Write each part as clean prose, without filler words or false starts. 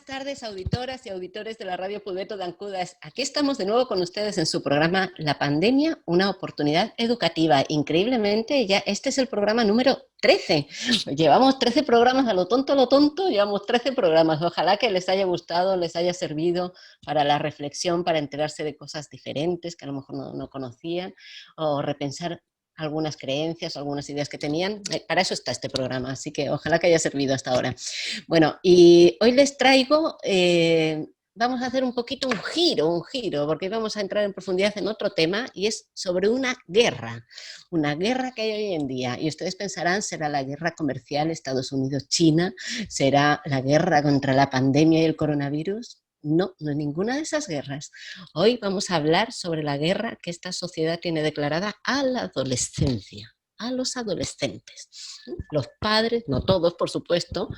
tardes, auditoras y auditores de la Radio Pudveto de Ancudas. Aquí estamos de nuevo con ustedes en su programa La Pandemia, una oportunidad educativa. Increíblemente, ya este es el programa número 13. Llevamos 13 programas a lo tonto, llevamos 13 programas. Ojalá que les haya gustado, les haya servido para la reflexión, para enterarse de cosas diferentes que a lo mejor no conocían, o repensar algunas creencias, algunas ideas que tenían. Para eso está este programa, así que ojalá que haya servido hasta ahora. Bueno, y hoy les traigo, vamos a hacer un poquito un giro, porque vamos a entrar en profundidad en otro tema, y es sobre una guerra que hay hoy en día. Y ustedes pensarán, ¿será la guerra comercial Estados Unidos-China? ¿Será la guerra contra la pandemia y el coronavirus? No, no es ninguna de esas guerras. Hoy vamos a hablar sobre la guerra que esta sociedad tiene declarada a la adolescencia, a los adolescentes. Los padres, no todos, por supuesto,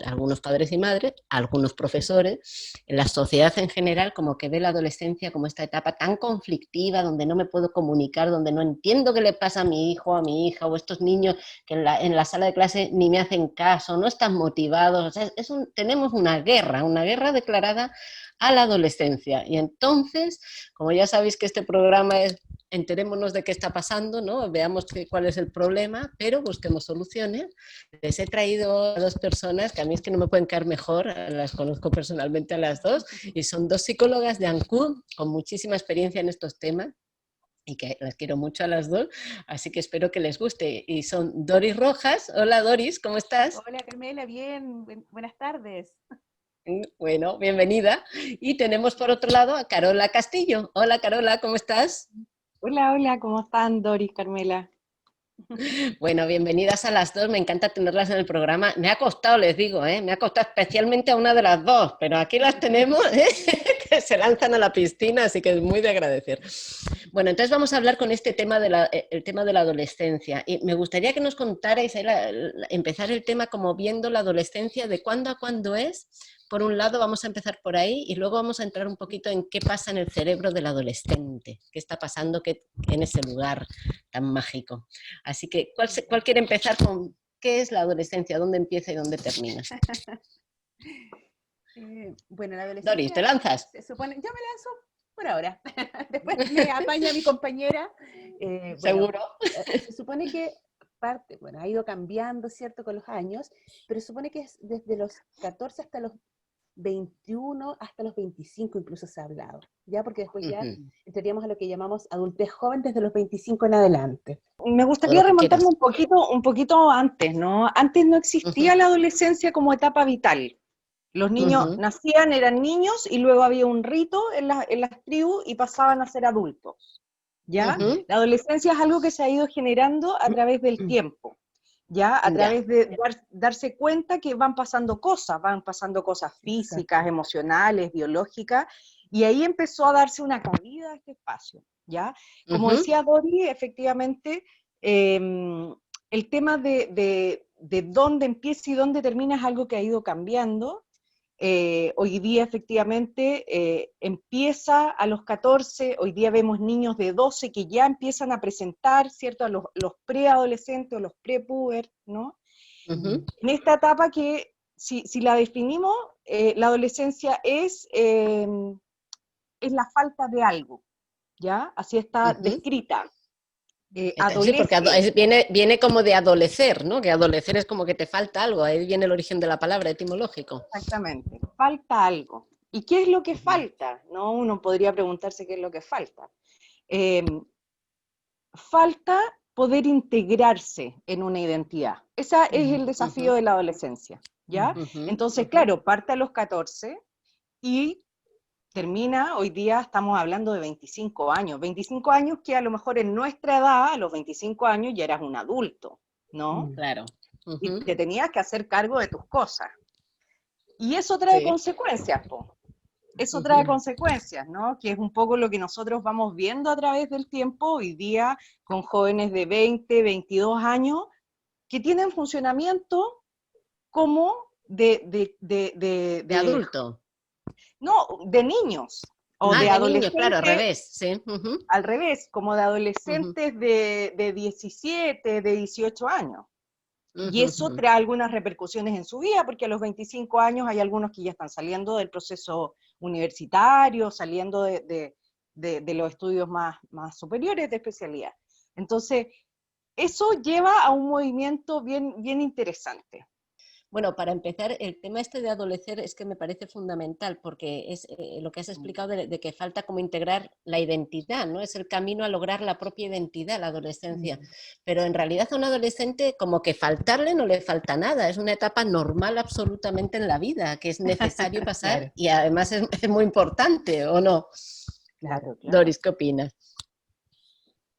algunos padres y madres, algunos profesores, la sociedad en general como que ve la adolescencia como esta etapa tan conflictiva, donde no me puedo comunicar, donde no entiendo qué le pasa a mi hijo, a mi hija, o estos niños que en la sala de clase ni me hacen caso, no están motivados. O sea, tenemos una guerra declarada a la adolescencia. Y entonces, como ya sabéis que este programa es enterémonos de qué está pasando, ¿no? Veamos cuál es el problema, pero busquemos soluciones. Les he traído a dos personas que a mí es que no me pueden caer mejor, las conozco personalmente a las dos, y son dos psicólogas de Ancud con muchísima experiencia en estos temas, y que las quiero mucho a las dos, así que espero que les guste. Y son Doris Rojas. Hola Doris, ¿cómo estás? Hola Carmela, bien, buenas tardes. Bueno, bienvenida. Y tenemos por otro lado a Carola Castillo. Hola Carola, ¿cómo estás? Hola, ¿cómo están Doris, Carmela? Bueno, bienvenidas a las dos, me encanta tenerlas en el programa. Me ha costado, les digo, me ha costado especialmente a una de las dos, pero aquí las tenemos, que se lanzan a la piscina, así que es muy de agradecer. Bueno, entonces vamos a hablar con este tema el tema de la adolescencia, y me gustaría que nos contarais, empezar el tema como viendo la adolescencia, de cuándo a cuándo es. Por un lado vamos a empezar por ahí y luego vamos a entrar un poquito en qué pasa en el cerebro del adolescente, qué está pasando en ese lugar tan mágico. Así que, ¿cuál quiere empezar con qué es la adolescencia? ¿Dónde empieza y dónde termina? Bueno, la adolescencia... Doris, ¿te lanzas? Se supone, yo me lanzo por ahora. Después me apaña mi compañera. ¿Seguro? Se supone que parte, ha ido cambiando, ¿cierto?, con los años, pero se supone que es desde los 14 hasta los 21, hasta los 25 incluso se ha hablado, ¿ya? Porque después ya entraríamos a lo que llamamos adultez joven desde los 25 en adelante. Me gustaría remontarme un poquito antes, ¿no? Antes no existía la adolescencia como etapa vital. Los niños nacían, eran niños, y luego había un rito en las tribus y pasaban a ser adultos, ¿ya? La adolescencia es algo que se ha ido generando a través del tiempo, ¿ya? A través de darse cuenta que van pasando cosas físicas, emocionales, biológicas, y ahí empezó a darse una cabida a este espacio, ¿ya? Como decía Dori, efectivamente, el tema de dónde empieza y dónde termina es algo que ha ido cambiando. Hoy día efectivamente empieza a los 14, hoy día vemos niños de 12 que ya empiezan a presentar, ¿cierto?, a los preadolescentes o los prepuber, ¿no? En esta etapa que, si la definimos, la adolescencia es la falta de algo, ¿ya? Así está descrita. Sí, porque viene como de adolecer, ¿no? Que adolecer es como que te falta algo, ahí viene el origen de la palabra, etimológico. Exactamente, falta algo. ¿Y qué es lo que falta? ¿No? Uno podría preguntarse qué es lo que falta. Falta poder integrarse en una identidad. Ese es el desafío de la adolescencia, ¿ya? Entonces, claro, parte a los 14 y termina, hoy día estamos hablando de 25 años que a lo mejor en nuestra edad, a los 25 años ya eras un adulto, ¿no? Claro. Y te tenías que hacer cargo de tus cosas. Y eso trae consecuencias, po. Eso trae consecuencias, ¿no? Que es un poco lo que nosotros vamos viendo a través del tiempo hoy día con jóvenes de 20, 22 años que tienen funcionamiento como de adulto. No, de niños. O de adolescentes. Claro, al revés, sí. Al revés, como de adolescentes de 17, de 18 años. Y eso trae algunas repercusiones en su vida, porque a los 25 años hay algunos que ya están saliendo del proceso universitario, saliendo de los estudios más superiores de especialidad. Entonces, eso lleva a un movimiento bien interesante. Bueno, para empezar, el tema este de adolecer es que me parece fundamental, porque es lo que has explicado de que falta como integrar la identidad, ¿no? Es el camino a lograr la propia identidad, la adolescencia. Pero en realidad a un adolescente como que faltarle no le falta nada, es una etapa normal absolutamente en la vida, que es necesario pasar Claro. y además es muy importante, ¿o no? Claro. Doris, ¿qué opinas?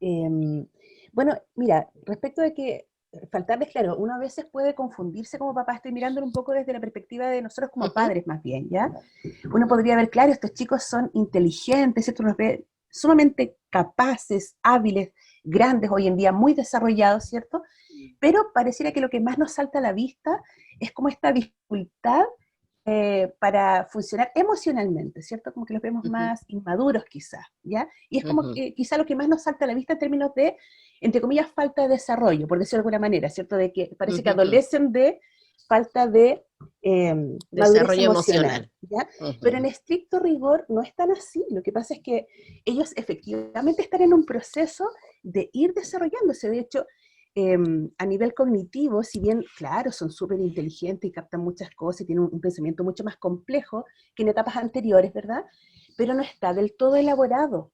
Bueno, mira, respecto de que faltarles, claro, uno a veces puede confundirse como papá, estoy mirándolo un poco desde la perspectiva de nosotros como padres más bien, ¿ya? Uno podría ver, claro, estos chicos son inteligentes, esto los ve sumamente capaces, hábiles, grandes hoy en día, muy desarrollados, ¿cierto? Pero pareciera que lo que más nos salta a la vista es como esta dificultad para funcionar emocionalmente, ¿cierto? Como que los vemos más inmaduros quizás, ¿ya? Y es como que quizá lo que más nos salta a la vista en términos de, entre comillas, falta de desarrollo, por decirlo de alguna manera, ¿cierto? De que parece que adolecen de falta de madurez emocional, ¿ya? Pero en estricto rigor no es tan así, lo que pasa es que ellos efectivamente están en un proceso de ir desarrollándose, de hecho, a nivel cognitivo, si bien, claro, son súper inteligentes y captan muchas cosas y tienen un pensamiento mucho más complejo que en etapas anteriores, ¿verdad? Pero no está del todo elaborado,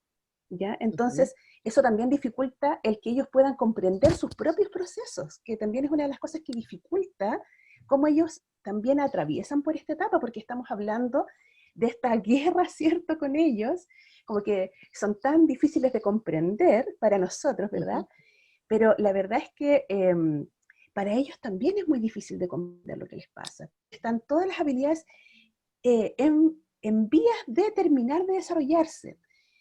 ¿ya? Entonces, eso también dificulta el que ellos puedan comprender sus propios procesos, que también es una de las cosas que dificulta cómo ellos también atraviesan por esta etapa, porque estamos hablando de esta guerra, ¿cierto?, con ellos, como que son tan difíciles de comprender para nosotros, ¿verdad? Pero la verdad es que para ellos también es muy difícil de comprender lo que les pasa. Están todas las habilidades en vías de terminar de desarrollarse.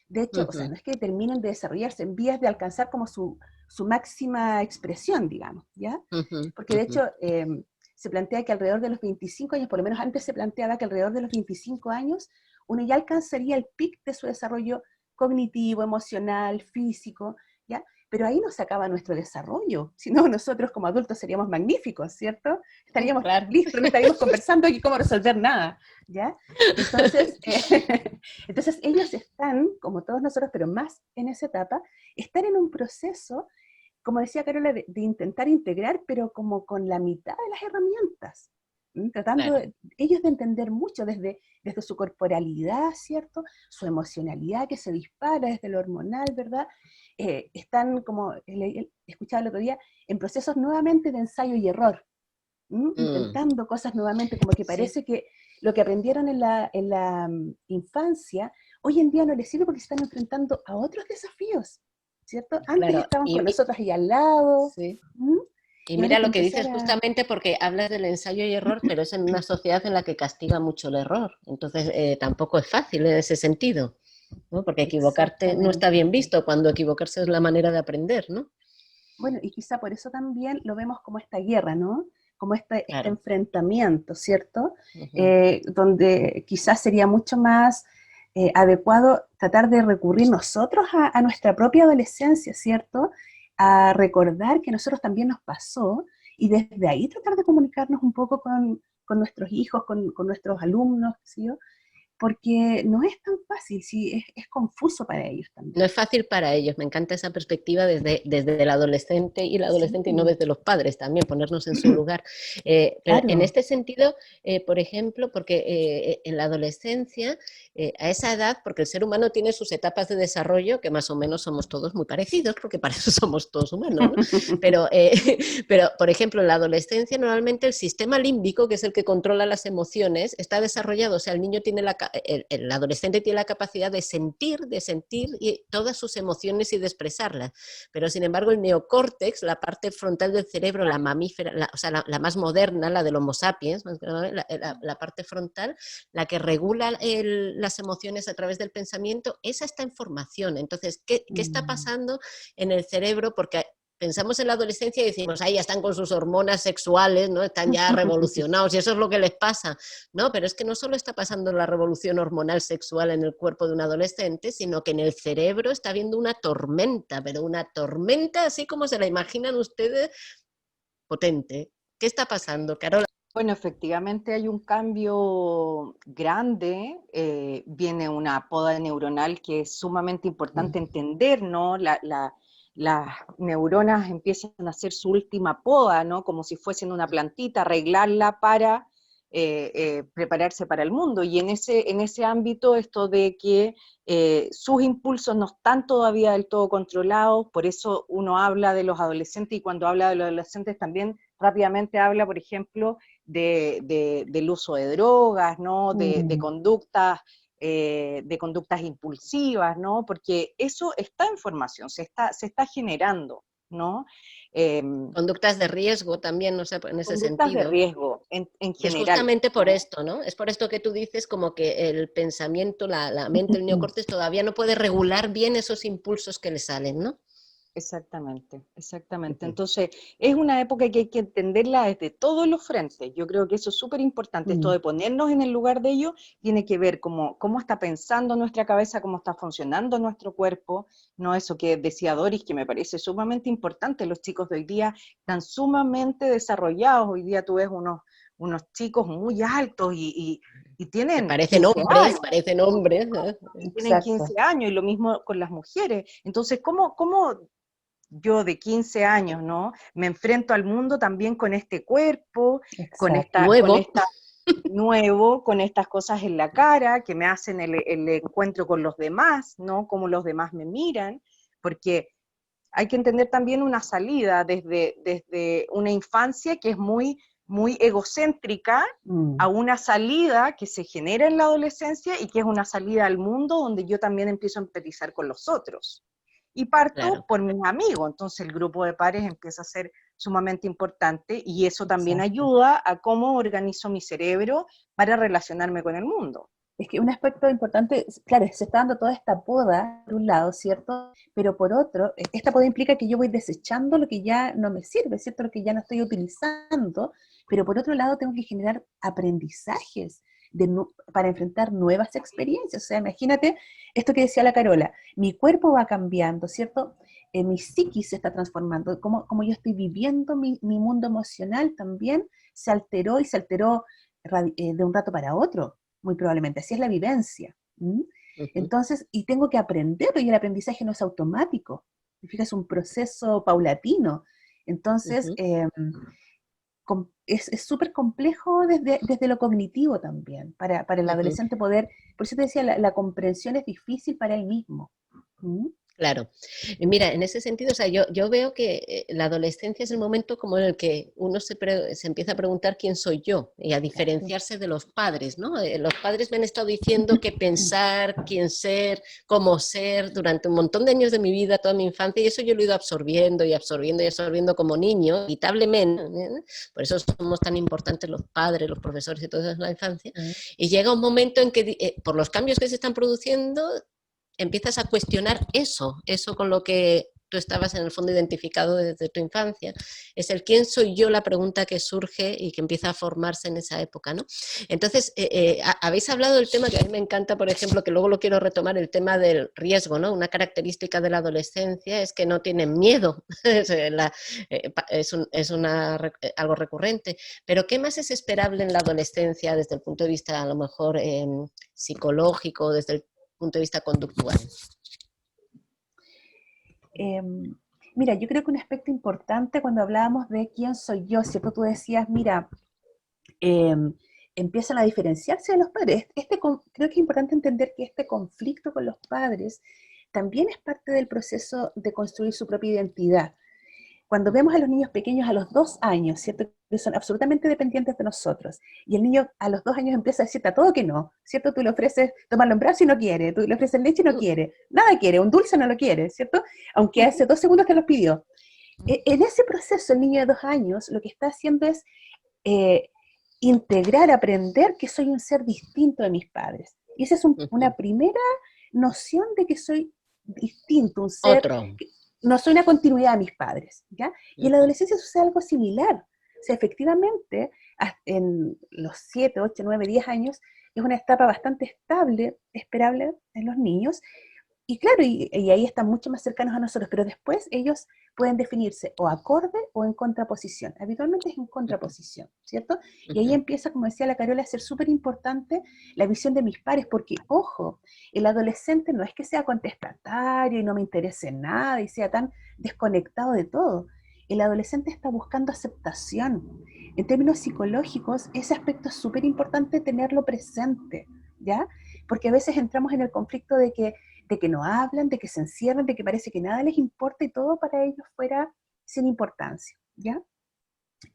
De hecho, o sea, no es que terminen de desarrollarse, en vías de alcanzar como su máxima expresión, digamos, ¿ya? Porque de hecho se plantea que alrededor de los 25 años, por lo menos antes se planteaba que alrededor de los 25 años, uno ya alcanzaría el pic de su desarrollo cognitivo, emocional, físico, ¿ya? Pero ahí no se acaba nuestro desarrollo, sino nosotros como adultos seríamos magníficos, ¿cierto? Estaríamos listos, no estaríamos conversando aquí cómo resolver nada, ¿ya? Entonces, entonces ellos están, como todos nosotros, pero más en esa etapa, están en un proceso, como decía Carola, de intentar integrar, pero como con la mitad de las herramientas, tratando ellos de entender mucho desde su corporalidad, ¿cierto? Su emocionalidad que se dispara desde lo hormonal, ¿verdad? Están, como escuchaba el otro día, en procesos nuevamente de ensayo y error, intentando cosas nuevamente, como que parece que lo que aprendieron en la infancia, hoy en día no les sirve porque se están enfrentando a otros desafíos, ¿cierto? Antes estaban con nosotros ahí al lado. Sí. Y mira lo que dices justamente porque hablas del ensayo y error, pero es en una sociedad en la que castiga mucho el error. Entonces tampoco es fácil en ese sentido, ¿no? Porque equivocarte no está bien visto cuando equivocarse es la manera de aprender, ¿no? Bueno, y quizá por eso también lo vemos como esta guerra, ¿no? Como este enfrentamiento, ¿cierto? Donde quizás sería mucho más adecuado tratar de recurrir nosotros a nuestra propia adolescencia, ¿cierto? A recordar que a nosotros también nos pasó y desde ahí tratar de comunicarnos un poco con nuestros hijos, con nuestros alumnos, ¿sí? Porque no es tan fácil, sí, es confuso para ellos también. No es fácil para ellos, me encanta esa perspectiva desde el adolescente y y no desde los padres también, ponernos en su lugar. Pero en este sentido, por ejemplo, porque en la adolescencia, a esa edad, porque el ser humano tiene sus etapas de desarrollo, que más o menos somos todos muy parecidos, porque para eso somos todos humanos, ¿no? Pero, por ejemplo, en la adolescencia normalmente el sistema límbico, que es el que controla las emociones, está desarrollado, o sea, el niño tiene el adolescente tiene la capacidad de sentir y todas sus emociones y de expresarlas, pero sin embargo el neocórtex, la parte frontal del cerebro, la mamífera, o sea, la más moderna, la del Homo sapiens, la parte frontal, la que regula las emociones a través del pensamiento, esa está en formación. Entonces, ¿qué está pasando en el cerebro? Porque pensamos en la adolescencia y decimos, ahí ya están con sus hormonas sexuales, ¿no? Están ya revolucionados y eso es lo que les pasa. No, pero es que no solo está pasando la revolución hormonal sexual en el cuerpo de un adolescente, sino que en el cerebro está habiendo una tormenta, pero una tormenta así como se la imaginan ustedes, potente. ¿Qué está pasando, Carola? Bueno, efectivamente hay un cambio grande, viene una poda neuronal que es sumamente importante entender, ¿no? Las neuronas empiezan a hacer su última poda, ¿no? Como si fuesen una plantita, arreglarla para prepararse para el mundo. Y en ese ámbito, esto de que sus impulsos no están todavía del todo controlados, por eso uno habla de los adolescentes, y cuando habla de los adolescentes también rápidamente habla, por ejemplo, del uso de drogas, ¿no? De conductas impulsivas, ¿no? Porque eso está en formación, se está generando, ¿no? Conductas de riesgo también, no sé, en ese Conductas de sentido. riesgo en Y es general. justamente por esto, ¿no? Es por esto que tú dices como que el pensamiento, la mente, el neocortes todavía no puede regular bien esos impulsos que le salen, ¿no? Exactamente, exactamente. Entonces, es una época que hay que entenderla desde todos los frentes. Yo creo que eso es súper importante. Esto de ponernos en el lugar de ellos tiene que ver cómo está pensando nuestra cabeza, cómo está funcionando nuestro cuerpo, no eso que decía Doris, que me parece sumamente importante. Los chicos de hoy día están sumamente desarrollados. Hoy día tú ves unos chicos muy altos y Que tienen parecen 15 hombres, años. parecen hombres, ¿no? Y tienen Exacto. 15 años, y lo mismo con las mujeres. Entonces, ¿cómo yo de 15 años, ¿no? Me enfrento al mundo también con este cuerpo, Exacto. con Nuevo. esta nuevo, con estas cosas en la cara que me hacen el encuentro con los demás, ¿no? Cómo los demás me miran, porque hay que entender también una salida desde una infancia que es muy egocéntrica a una salida que se genera en la adolescencia y que es una salida al mundo donde yo también empiezo a empatizar con los otros. Y parto Claro. por mis amigos, entonces el grupo de pares empieza a ser sumamente importante y eso también Exacto. ayuda a cómo organizo mi cerebro para relacionarme con el mundo. Es que un aspecto importante, claro, se está dando toda esta poda, por un lado, ¿cierto? Pero por otro, esta poda implica que yo voy desechando lo que ya no me sirve, ¿cierto? Lo que ya no estoy utilizando, pero por otro lado tengo que generar aprendizajes para enfrentar nuevas experiencias. O sea, imagínate esto que decía la Carola, mi cuerpo va cambiando, ¿cierto? Mi psiquis se está transformando, como yo estoy viviendo mi mundo emocional también se alteró y se alteró de un rato para otro muy probablemente, así es la vivencia. ¿Mm? Entonces, y tengo que aprenderlo, y el aprendizaje no es automático, te fijas, es un proceso paulatino. Entonces, es súper complejo desde lo cognitivo también, para el adolescente poder, por eso te decía, la comprensión es difícil para él mismo. ¿Mm? Claro. Mira, en ese sentido, o sea, yo veo que la adolescencia es el momento como en el que uno se empieza a preguntar quién soy yo y a Exacto. diferenciarse de los padres, ¿no? Los padres me han estado diciendo qué pensar, quién ser, cómo ser durante un montón de años de mi vida, toda mi infancia, y eso yo lo he ido absorbiendo y absorbiendo y absorbiendo como niño, inevitablemente, ¿eh? Por eso somos tan importantes los padres, los profesores y todo eso en la infancia, y llega un momento en que, por los cambios que se están produciendo, empiezas a cuestionar eso con lo que tú estabas en el fondo identificado desde tu infancia. Es el quién soy yo la pregunta que surge y que empieza a formarse en esa época, ¿no? Entonces, habéis hablado del tema que a mí me encanta, por ejemplo, que luego lo quiero retomar, el tema del riesgo, ¿no? Una característica de la adolescencia es que no tienen miedo, algo recurrente, pero ¿qué más es esperable en la adolescencia desde el punto de vista a lo mejor psicológico, desde el punto de vista conductual? Eh, Mira, yo creo que un aspecto importante cuando hablábamos de quién soy yo, ¿cierto? Tú decías, mira, eh, empiezan a diferenciarse de los padres. Creo que es importante entender que este conflicto con los padres también es parte del proceso de construir su propia identidad. Cuando vemos a los niños pequeños a los 2 años, ¿cierto? Que son absolutamente dependientes de nosotros, y el niño a los 2 años empieza a decirte a todo que no, ¿cierto? Tú le ofreces tomarlo en brazos y no quiere, tú le ofreces leche y no quiere, nada quiere, un dulce no lo quiere, ¿cierto? Aunque hace 2 segundos te los pidió. En ese proceso, el niño de 2 años lo que está haciendo es eh, integrar, aprender que soy un ser distinto de mis padres. Y esa es una primera noción de que soy distinto, un ser, Otro. no soy una continuidad de mis padres, ¿ya? Y en la adolescencia sucede algo similar. O sea, efectivamente, en los 7, 8, 9, 10 años, es una etapa bastante estable, esperable en los niños, Y claro, y ahí están mucho más cercanos a nosotros, pero después ellos pueden definirse o acorde o en contraposición. Habitualmente es en Ujú, contraposición, ¿cierto? Y ahí ujú. empieza, como decía la Carola, a ser súper importante la visión de mis pares, porque, ojo, el adolescente no es que sea contestatario y no me interese nada y sea tan desconectado de todo. El adolescente está buscando aceptación. En términos psicológicos, ese aspecto es súper importante tenerlo presente, ¿ya? Porque a veces entramos en el conflicto de que no hablan, de que se encierran, de que parece que nada les importa y todo para ellos fuera sin importancia, ¿ya?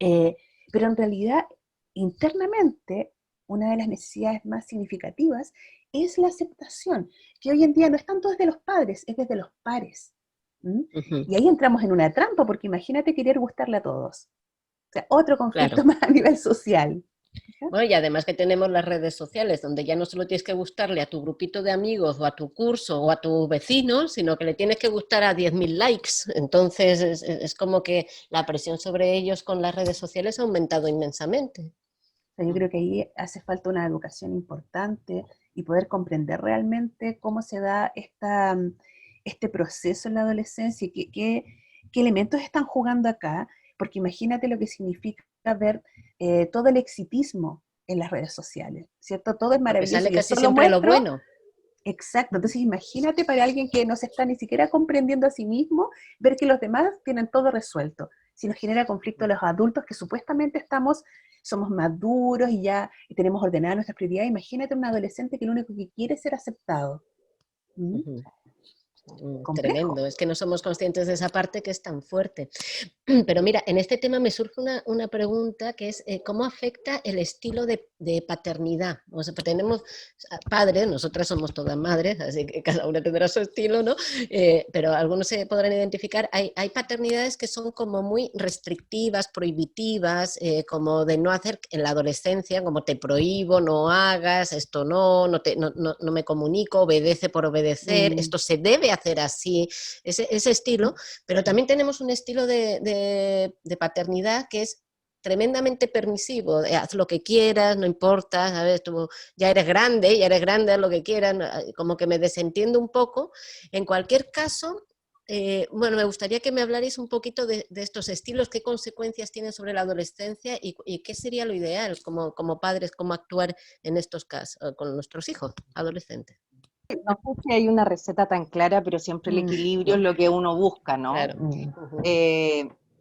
Eh, pero en realidad, internamente, una de las necesidades más significativas es la aceptación, que hoy en día no es tanto desde los padres, es desde los pares. ¿M? Ujú, Y ahí entramos en una trampa, porque imagínate querer gustarle a todos. O sea, otro conflicto claro. más a nivel social. ¿Ya? Bueno, y además que tenemos las redes sociales, donde ya no solo tienes que gustarle a tu grupito de amigos o a tu curso o a tu vecino, sino que le tienes que gustar a 10.000 likes. Entonces es como que la presión sobre ellos con las redes sociales ha aumentado inmensamente. O sea, yo creo que ahí hace falta una educación importante y poder comprender realmente cómo se da este proceso en la adolescencia y qué elementos están jugando acá, porque imagínate lo que significa ver todo el exitismo en las redes sociales, ¿cierto? Todo es Porque maravilloso. sale Yo casi solo siempre lo muestro. bueno. Exacto, entonces imagínate para alguien que no se está ni siquiera comprendiendo a sí mismo, ver que los demás tienen todo resuelto. Si nos genera conflicto a los adultos que supuestamente somos maduros y ya y tenemos ordenadas nuestras prioridades, imagínate un adolescente que lo único que quiere es ser aceptado. ¿Mm? Ujú. Complejo. Tremendo, es que no somos conscientes de esa parte que es tan fuerte. Pero mira, en este tema me surge una pregunta que es ¿cómo afecta el estilo de paternidad? O sea, pues tenemos padres, nosotras somos todas madres, así que cada una tendrá su estilo, ¿no? Pero algunos se podrán identificar. Hay paternidades que son como muy restrictivas, prohibitivas, como de no hacer en la adolescencia, como te prohíbo, no hagas, esto no me comunico, obedece por obedecer, Mm, esto se debe hacer así, ese estilo. Pero también tenemos un estilo de paternidad que es tremendamente permisivo, haz lo que quieras, no importa, ¿sabes? Tú ya eres grande, haz lo que quieras, como que me desentiendo un poco. En cualquier caso, bueno, me gustaría que me hablarais un poquito de estos estilos, qué consecuencias tienen sobre la adolescencia y qué sería lo ideal como padres, cómo actuar en estos casos con nuestros hijos adolescentes. No sé si hay una receta tan clara, pero siempre el mm, equilibrio es lo que uno busca, ¿no? Claro. mm, Ujú.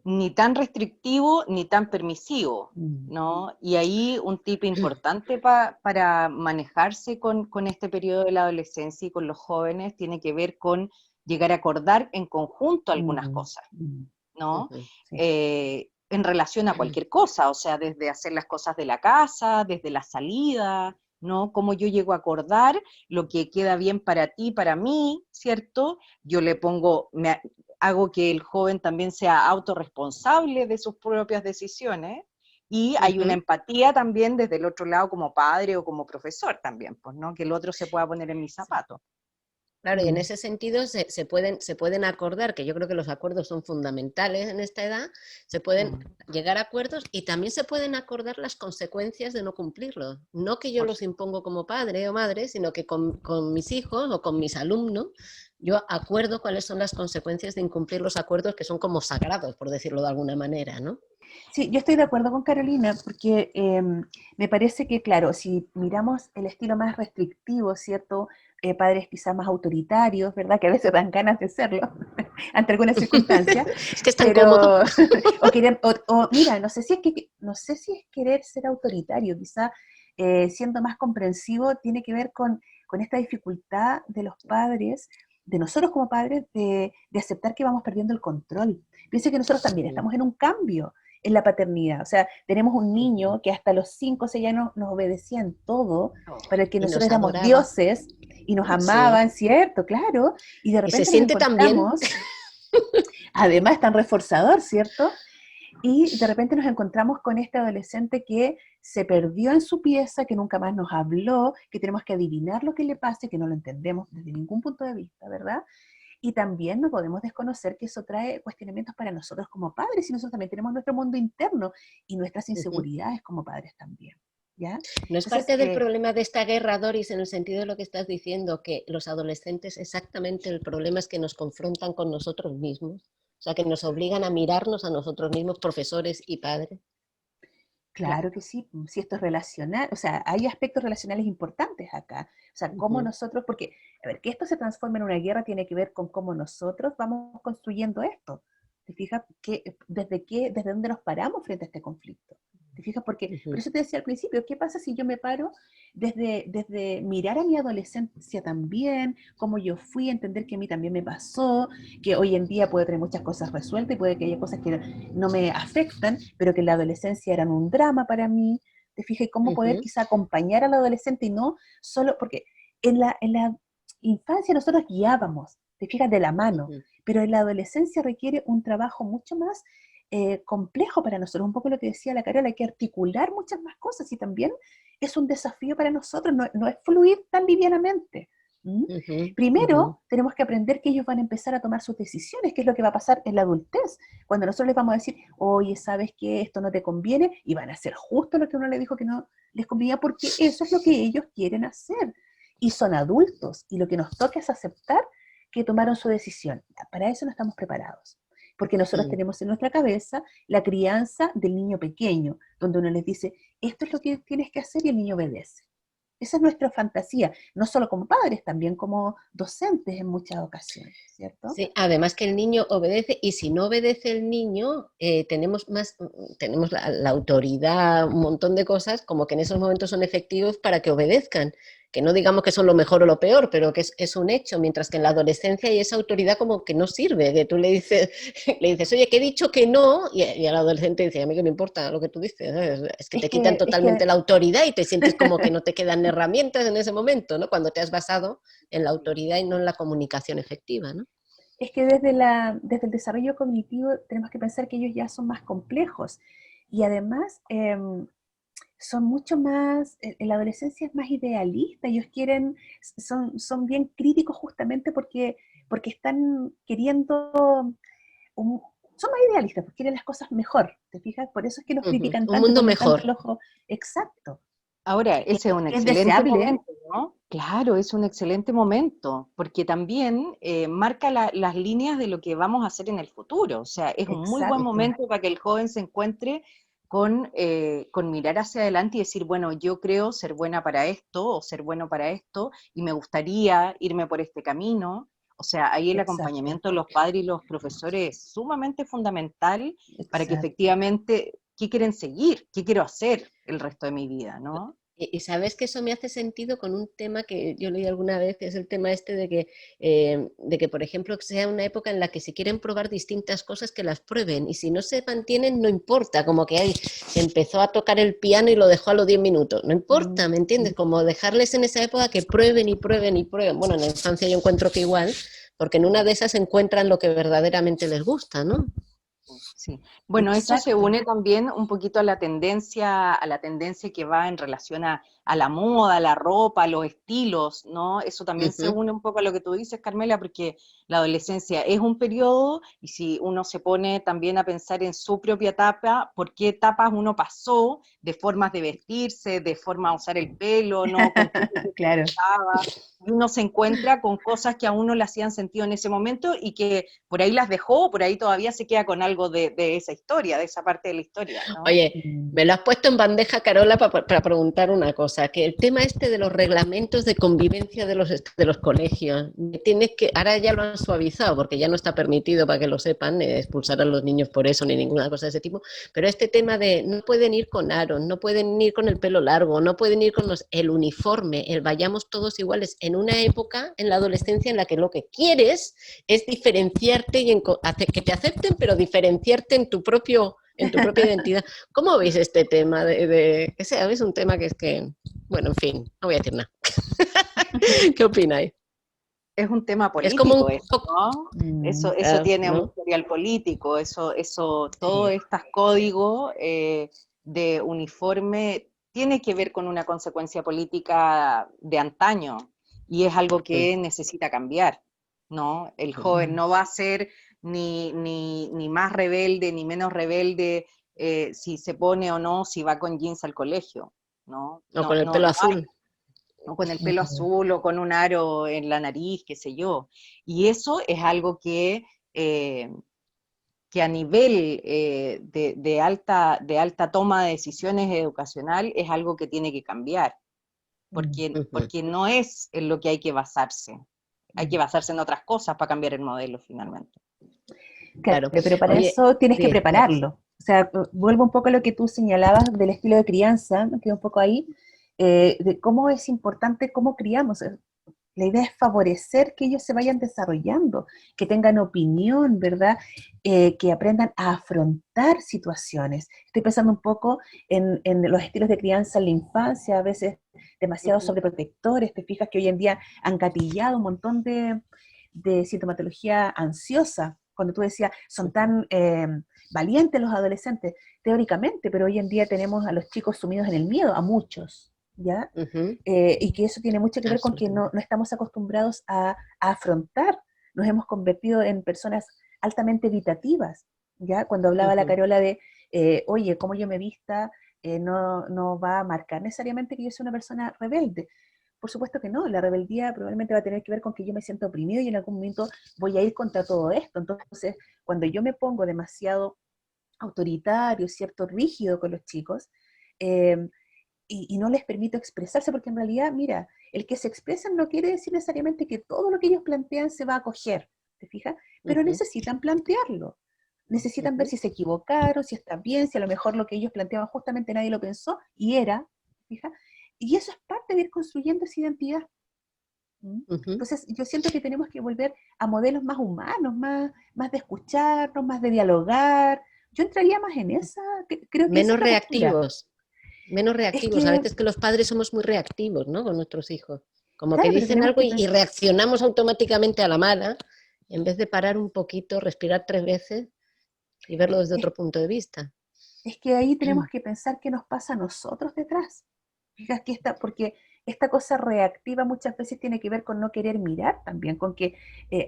Ni tan restrictivo ni tan permisivo, mm, ¿no? Y ahí un tip importante para manejarse con este periodo de la adolescencia y con los jóvenes tiene que ver con llegar a acordar en conjunto algunas mm, cosas, mm, ¿no? Ujú. sí. En relación a cualquier cosa, o sea, desde hacer las cosas de la casa, desde la salida, ¿no? Cómo yo llego a acordar lo que queda bien para ti, para mí, ¿cierto? Yo le pongo, hago que el joven también sea autorresponsable de sus propias decisiones y hay una Ujú. empatía también desde el otro lado como padre o como profesor también, pues, ¿no? Que el otro se pueda poner en mis zapatos. Claro, y en Mm, ese sentido se pueden acordar, que yo creo que los acuerdos son fundamentales en esta edad, se pueden mm, llegar a acuerdos y también se pueden acordar las consecuencias de no cumplirlos. No que yo Por los supuesto. impongo como padre o madre, sino que con mis hijos o con mis alumnos, yo acuerdo cuáles son las consecuencias de incumplir los acuerdos que son como sagrados, por decirlo de alguna manera, ¿no? sí, yo estoy de acuerdo con Carolina porque me parece que, claro, si miramos el estilo más restrictivo, ¿cierto? Padres quizás más autoritarios, ¿verdad? Que a veces dan ganas de serlo ante algunas circunstancias, Es que es tan cómodo. pero, mira, no sé si es querer ser autoritario, quizás siendo más comprensivo tiene que ver con esta dificultad de los padres, de nosotros como padres, de aceptar que vamos perdiendo el control. Piensa que nosotros también Ujú, estamos en un cambio en la paternidad. O sea, tenemos un ujú. niño que hasta los 5 o 6 años nos obedecía en todo, para el que Y nosotros nos éramos adoraba, dioses y nos sí. amaban, ¿cierto? Claro. Y de Y se repente nos siente tan bien. encontramos, además tan reforzador, ¿cierto? Y de repente nos encontramos con este adolescente que se perdió en su pieza, que nunca más nos habló, que tenemos que adivinar lo que le pasa, que no lo entendemos desde ningún punto de vista, ¿verdad? Y también no podemos desconocer que eso trae cuestionamientos para nosotros como padres, y nosotros también tenemos nuestro mundo interno y nuestras Ujú. inseguridades como padres también, ¿ya? ¿No es Entonces, parte del problema de esta guerra, Doris, en el sentido de lo que estás diciendo, que los adolescentes exactamente el problema es que nos confrontan con nosotros mismos? O sea, que nos obligan a mirarnos a nosotros mismos, profesores y padres. claro que sí, si esto es relacional, o sea, hay aspectos relacionales importantes acá. O sea, cómo nosotros, porque, a ver, que esto se transforme en una guerra tiene que ver con cómo nosotros vamos construyendo esto. ¿Te fijas desde dónde nos paramos frente a este conflicto? ¿Te fijas? Porque, por eso te decía al principio, ¿qué pasa si yo me paro desde mirar a mi adolescencia también, cómo yo fui, entender que a mí también me pasó, que hoy en día puedo tener muchas cosas resueltas y puede que haya cosas que no me afectan, pero que en la adolescencia eran un drama para mí? ¿Te fijas? Y cómo poder quizá acompañar al adolescente y no solo, porque en la infancia nosotros guiábamos, te fijas, de la mano, pero en la adolescencia requiere un trabajo mucho más complejo para nosotros, un poco lo que decía la Carola, hay que articular muchas más cosas y también es un desafío para nosotros, no es fluir tan livianamente. Primero, tenemos que aprender que ellos van a empezar a tomar sus decisiones, que es lo que va a pasar en la adultez, cuando nosotros les vamos a decir, oye, ¿sabes qué? Esto no te conviene, y van a hacer justo lo que uno le dijo que no les convenía, porque eso es lo que ellos quieren hacer, y son adultos, y lo que nos toca es aceptar que tomaron su decisión. Para eso no estamos preparados, porque nosotros tenemos en nuestra cabeza la crianza del niño pequeño, donde uno les dice, esto es lo que tienes que hacer, y el niño obedece. Esa es nuestra fantasía, no solo como padres, también como docentes en muchas ocasiones, ¿cierto? Sí, además que el niño obedece y si no obedece el niño, tenemos la autoridad, un montón de cosas como que en esos momentos son efectivos para que obedezcan. Que no digamos que son lo mejor o lo peor, pero que es un hecho, mientras que en la adolescencia hay esa autoridad como que no sirve, que tú le dices, oye, que he dicho que no, y al adolescente dice, a mí que me importa lo que tú dices, es que te quitan totalmente la autoridad y te sientes como que no te quedan herramientas en ese momento, ¿no? Cuando te has basado en la autoridad y no en la comunicación efectiva, ¿no? Es que desde el desarrollo cognitivo tenemos que pensar que ellos ya son más complejos y además son mucho más, en la adolescencia es más idealista, ellos son bien críticos justamente porque están queriendo, son más idealistas, porque quieren las cosas mejor, ¿te fijas? Por eso es que los critican Un tanto y mundo ponen tanto mejor. el ojo exacto. Ahora, Que ese es un es excelente deseable, momento, ¿no? Claro, es un excelente momento, porque también marca las líneas de lo que vamos a hacer en el futuro. O sea, es un muy buen exacto, momento para que el joven se encuentre con mirar hacia adelante y decir, bueno, yo creo ser buena para esto o ser bueno para esto y me gustaría irme por este camino. O sea, ahí el exacto, acompañamiento de los padres y los profesores es sumamente fundamental para que exacto. efectivamente, ¿qué quieren seguir? ¿Qué quiero hacer el resto de mi vida, ¿no? Y sabes que eso me hace sentido con un tema que yo leí alguna vez, que es el tema este de que, por ejemplo, sea una época en la que si quieren probar distintas cosas, que las prueben. Y si no se mantienen, no importa. Como que empezó a tocar el piano y lo dejó a los 10 minutos. No importa, ¿me entiendes? Como dejarles en esa época que prueben y prueben y prueben. Bueno, en la infancia yo encuentro que igual, porque en una de esas encuentran lo que verdaderamente les gusta, ¿no? Sí. Bueno, eso se Exacto, une también un poquito a la tendencia que va en relación a la moda, a la ropa, a los estilos, ¿no? Eso también se une un poco a lo que tú dices, Carmela, porque la adolescencia es un periodo y si uno se pone también a pensar en su propia etapa, por qué etapas uno pasó de formas de vestirse, de forma de usar el pelo, ¿no? Con qué se claro. comportaba, y uno se encuentra con cosas que a uno le hacían sentido en ese momento y que por ahí las dejó, por ahí todavía se queda con algo de esa historia, de esa parte de la historia, ¿no? Oye, me lo has puesto en bandeja, Carola, para preguntar una cosa, que el tema este de los reglamentos de convivencia de los colegios, ahora ya lo han suavizado, porque ya no está permitido, para que lo sepan, expulsar a los niños por eso, ni ninguna cosa de ese tipo, pero este tema de no pueden ir con aros, no pueden ir con el pelo largo, no pueden ir con el uniforme, el vayamos todos iguales, en una época, en la adolescencia, en la que lo que quieres es diferenciarte y hacer que te acepten, pero diferenciarte en tu propia identidad. ¿Cómo veis este tema que sea, es un tema que es que, bueno, en fin, no voy a decir nada. ¿Qué opináis? Es un tema Es como un político eso, poco, ¿no? Eso tiene un ¿no? historial político, todos Sí, estos códigos de uniforme tiene que ver con una consecuencia política de antaño y es algo que necesita cambiar, ¿no? El joven no va a ser ni más rebelde ni menos rebelde si se pone o no, si va con jeans al colegio. ¿no? O con el pelo azul. O con el pelo azul o con un aro en la nariz, qué sé yo. Y eso es algo que a nivel de alta toma de decisiones educacional es algo que tiene que cambiar, porque no es en lo que hay que basarse. Hay que basarse en otras cosas para cambiar el modelo finalmente. Claro, pero para eso tienes que prepararlo. O sea, vuelvo un poco a lo que tú señalabas del estilo de crianza, me quedo un poco ahí, de cómo es importante cómo criamos. La idea es favorecer que ellos se vayan desarrollando, que tengan opinión, ¿verdad? Que aprendan a afrontar situaciones. Estoy pensando un poco en los estilos de crianza en la infancia, a veces demasiado sobreprotectores. Te fijas que hoy en día han gatillado un montón de sintomatología ansiosa. Cuando tú decías, son tan valientes los adolescentes, teóricamente, pero hoy en día tenemos a los chicos sumidos en el miedo, a muchos, ¿ya? Y que eso tiene mucho que ver con que no estamos acostumbrados a afrontar. Nos hemos convertido en personas altamente evitativas, ¿ya? Cuando hablaba la Carola de, oye, cómo yo me vista, no va a marcar necesariamente que yo sea una persona rebelde. Por supuesto que no, la rebeldía probablemente va a tener que ver con que yo me siento oprimido y en algún momento voy a ir contra todo esto. Entonces, cuando yo me pongo demasiado autoritario, cierto, rígido con los chicos, y no les permito expresarse, porque en realidad, mira, el que se expresan no quiere decir necesariamente que todo lo que ellos plantean se va a acoger, ¿te fijas? Pero necesitan plantearlo, necesitan ver si se equivocaron, si está bien, si a lo mejor lo que ellos planteaban justamente nadie lo pensó y era, ¿te fijas? Y eso es parte de ir construyendo esa identidad. Entonces, yo siento que tenemos que volver a modelos más humanos, más de escucharnos, más de dialogar. Yo entraría más en esa, creo que esa Menos es la postura. menos Es reactivos. A que, veces que los padres somos muy reactivos, ¿no? Con nuestros hijos. Como que claro, pero dicen tenemos algo que y reaccionamos automáticamente a la mala, en vez de parar un poquito, respirar 3 veces y verlo desde otro punto de vista. es que ahí tenemos que pensar qué nos pasa a nosotros detrás. Fijas que porque esta cosa reactiva muchas veces tiene que ver con no querer mirar también, con que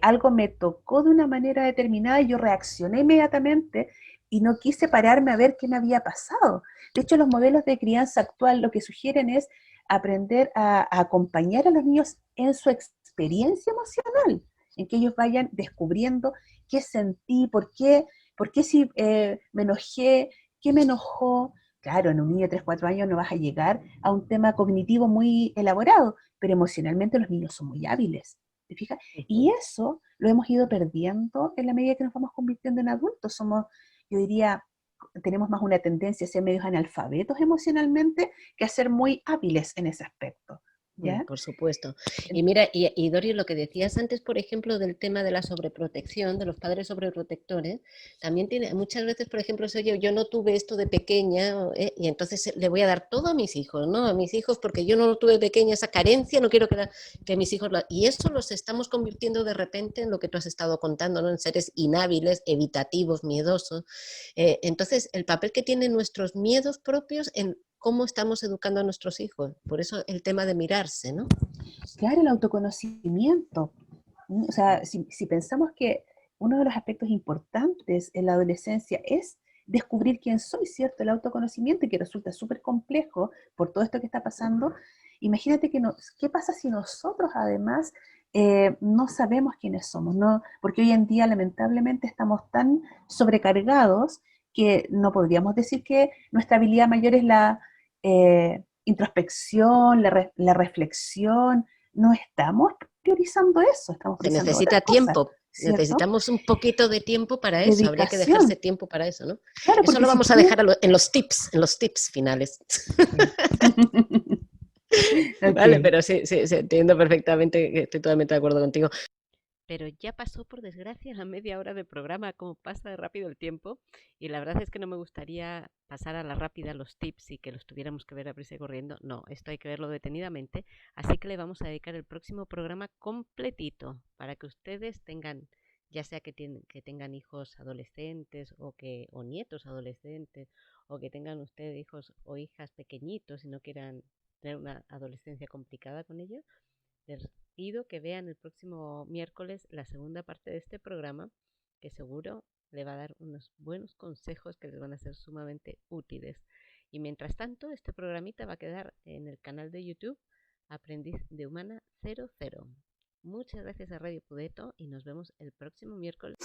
algo me tocó de una manera determinada y yo reaccioné inmediatamente y no quise pararme a ver qué me había pasado. De hecho, los modelos de crianza actual lo que sugieren es aprender a acompañar a los niños en su experiencia emocional, en que ellos vayan descubriendo qué sentí, por qué si me enojé, qué me enojó. Claro, en un niño de 3 4 años no vas a llegar a un tema cognitivo muy elaborado, pero emocionalmente los niños son muy hábiles, ¿te fijas? Y eso lo hemos ido perdiendo en la medida que nos vamos convirtiendo en adultos. Somos, yo diría, tenemos más una tendencia a ser medios analfabetos emocionalmente que a ser muy hábiles en ese aspecto, ¿ya? Por supuesto. Y mira, y Dori, lo que decías antes, por ejemplo, del tema de la sobreprotección, de los padres sobreprotectores, también tiene, muchas veces, por ejemplo, se oye, yo no tuve esto de pequeña, y entonces le voy a dar todo a mis hijos, ¿no? A mis hijos, porque yo no lo tuve de pequeña, esa carencia, no quiero que mis hijos y eso los estamos convirtiendo de repente en lo que tú has estado contando, ¿no? En seres inhábiles, evitativos, miedosos. Entonces, el papel que tienen nuestros miedos propios en cómo estamos educando a nuestros hijos. Por eso el tema de mirarse, ¿no? Claro, el autoconocimiento. O sea, si pensamos que uno de los aspectos importantes en la adolescencia es descubrir quién soy, ¿cierto? El autoconocimiento y que resulta súper complejo por todo esto que está pasando. Imagínate qué pasa si nosotros además no sabemos quiénes somos, ¿no? Porque hoy en día lamentablemente estamos tan sobrecargados que no podríamos decir que nuestra habilidad mayor es la introspección, la reflexión. No estamos priorizando eso, estamos Se priorizando necesita otras cosas, tiempo, ¿cierto? necesitamos un poquito de tiempo para eso, habría que dejarse Dedicación. tiempo para eso, ¿no? Claro, Eso porque lo si vamos a tú... dejar en los tips finales. Sí. Vale, Ok. pero sí, entiendo perfectamente, estoy totalmente de acuerdo contigo. Pero ya pasó, por desgracia, la media hora del programa, como pasa de rápido el tiempo, y la verdad es que no me gustaría pasar a la rápida los tips y que los tuviéramos que ver a prisa y corriendo. No, esto hay que verlo detenidamente, así que le vamos a dedicar el próximo programa completito para que ustedes tengan, ya sea que tengan hijos adolescentes o nietos adolescentes, o que tengan ustedes hijos o hijas pequeñitos y no quieran tener una adolescencia complicada con ellos. Les pido que vean el próximo miércoles la segunda parte de este programa, que seguro le va a dar unos buenos consejos que les van a ser sumamente útiles. Y mientras tanto, este programita va a quedar en el canal de YouTube Aprendiz de Humana 00. Muchas gracias a Radio Pudeto y nos vemos el próximo miércoles.